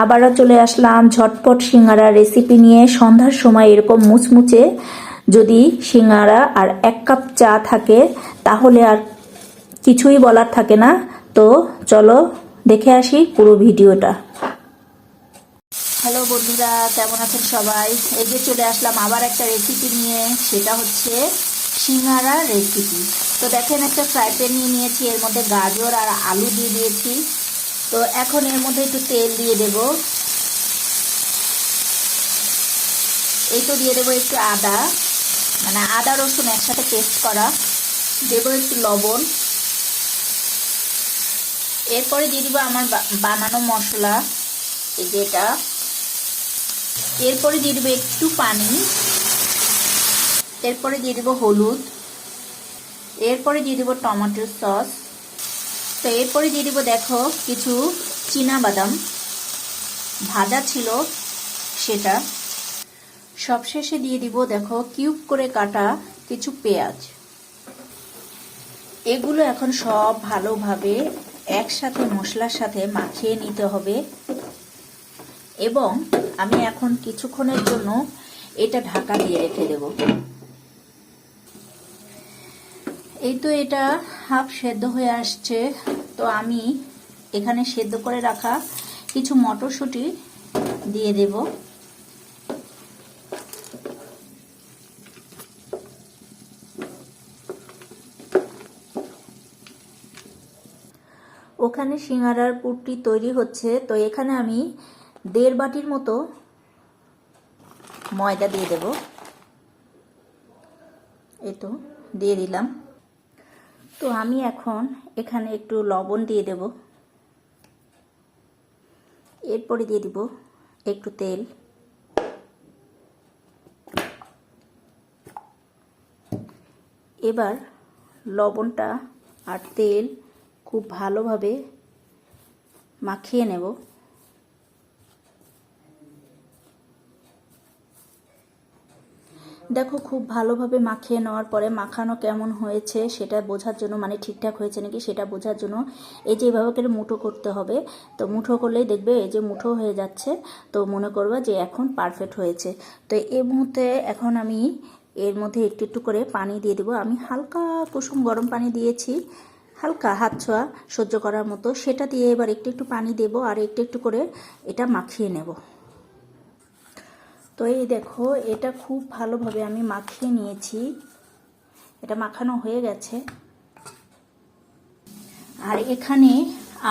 আবারও চলে আসলাম ঝটপট সিঙ্গারা রেসিপি নিয়ে। সন্ধ্যার সময় এরকম মুচমুচে যদি সিঙ্গারা আর 1 কাপ চা থাকে তাহলে আর কিছুই বলার থাকে না। তো চলো দেখে আসি পুরো ভিডিওটা। হ্যালো বন্ধুরা, কেমন আছেন সবাই? এই যে চলে আসলাম আবার একটা রেসিপি নিয়ে, সেটা হচ্ছে সিঙ্গারা রেসিপি। তো দেখেন, একটা ফ্রাই প্যান নিয়ে নিয়েছি, এর মধ্যে গাজর আর আলু দিয়ে দিয়েছি। তো এখন এর মধ্যে একটু তেল দিয়ে দেব। এই তো দিয়ে দেবো একটু আদা, মানে আদা রসুন একসাথে পেস্ট করা। দেবো একটু লবণ। এরপরে দিয়ে দিব আমার বানানো মশলা, এই যেটা। এরপরে দিয়ে দেবো একটু পানি। এরপরে দিয়ে দেবো হলুদ। এরপরে দিয়ে দেবো টমেটো সস। তো এরপরে দিয়ে দেবো দেখো কিছু চীনাবাদাম ভাজা ছিল সেটা। সবশেষে দিয়ে দিব দেখো কিউব করে কাটা কিছু পেঁয়াজ। এগুলো এখন সব ভালোভাবে একসাথে মশলার সাথে মাখিয়ে নিতে হবে। এবং আমি এখন কিছুক্ষণের জন্য এটা ঢাকা দিয়ে রেখে দেব। এই তো এটা হাফ সেদ্ধ হয়ে আসছে। তো আমি এখানে সেদ্ধ করে রাখা কিছু মটরশুঁটি দিয়ে দেব। ওখানে সিঙ্গারার পুরটি তৈরি হচ্ছে। তো এখানে আমি 1.5 বাটির মতো ময়দা দিয়ে দেব। এই তো দিয়ে দিলাম। তো আমি এখন এখানে একটু লবণ দিয়ে দেব। এরপরে দিয়ে দিব একটু তেল। এবার লবণটা আর তেল খুব ভালোভাবে মাখিয়ে নেব। দেখো, খুব ভালোভাবে মাখিয়ে নেওয়ার পরে মাখানো কেমন হয়েছে সেটা বোঝার জন্য, মানে ঠিকঠাক হয়েছে নাকি সেটা বোঝার জন্য এই যে এভাবে করে মুঠো করতে হবে। তো মুঠো করলেই দেখবে এই যে মুঠো হয়ে যাচ্ছে। তো মনে করবা যে এখন পারফেক্ট হয়েছে। তো এই মুহূর্তে এখন আমি এর মধ্যে একটু একটু করে পানি দিয়ে দেবো। আমি হালকা কুসুম গরম পানি দিয়েছি, হালকা হাত ছোঁয়া সহ্য করার মতো। সেটা দিয়ে এবার একটু একটু পানি দেব আর একটু একটু করে এটা মাখিয়ে নেব। তো এই দেখো, এটা খুব ভালোভাবে আমি মাখিয়ে নিয়েছি। এটা মাখানো হয়ে গেছে। আর এখানে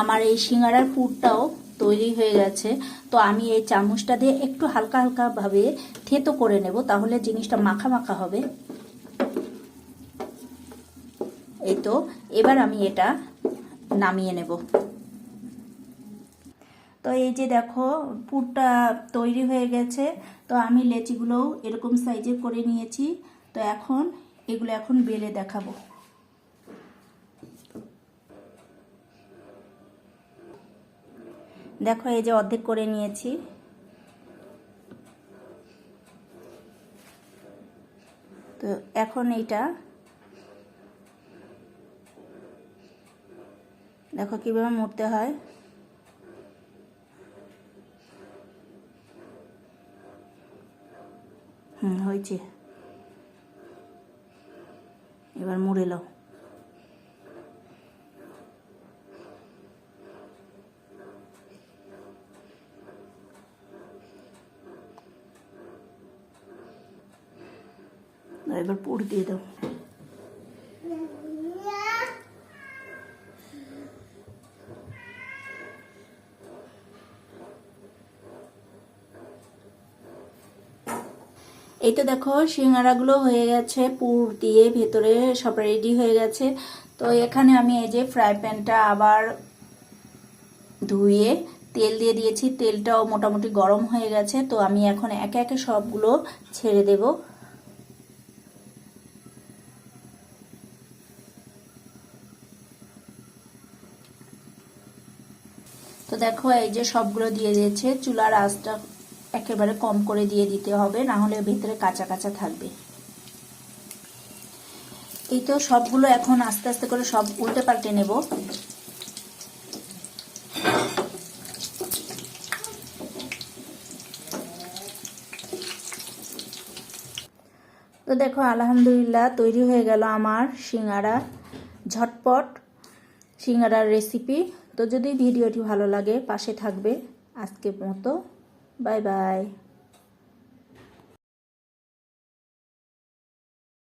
আমার এই সিঙ্গারার পুরটাও তৈরি হয়ে গেছে। তো আমি এই চামচটা দিয়ে একটু হালকা হালকাভাবে থেতো করে নেব, তাহলে জিনিসটা মাখা মাখা হবে। এই তো এবার আমি এটা নামিয়ে নেব। তো এই যে দেখো পুরটা তৈরি হয়ে গেছে। তো আমি লেচিগুলোও এরকম সাইজের করে নিয়েছি। তো এখন এগুলো এখন বেলে দেখাবো। দেখো এই যে অর্ধেক করে নিয়েছি। তো এখন এইটা দেখো কিভাবে মুড়তে হয়। হয়েছে। এবার মুড়ে নাও। এবার পুর দিয়ে দাও। এই তো দেখো সিঙ্গারাগুলো হয়ে গেছে, পুর দিয়ে ভেতরে সব রেডি হয়ে গেছে। তো এখানে আমি এই যে ফ্রাই প্যানটা আবার ধুয়ে তেল দিয়ে দিয়েছি। তেলটাও মোটামুটি গরম হয়ে গেছে। তো আমি এখন একে একে সবগুলো ছেড়ে দেব। তো দেখো এই যে সবগুলো দিয়ে দিয়েছে। চুলার আঁচটা একেবারে কম করে দিয়ে দিতে হবে, না হলে ভেতরে কাঁচা কাঁচা থাকবে। এই তো সবগুলো এখন আস্তে আস্তে করে সব উল্টে পাল্টে নেব। তো দেখো আলহামদুলিল্লাহ তৈরি হয়ে গেল আমার সিঙ্গারা, ঝটপট সিঙ্গারার রেসিপি। তো যদি ভিডিওটি ভালো লাগে পাশে থাকবে। আজকের মতো বাই বাই।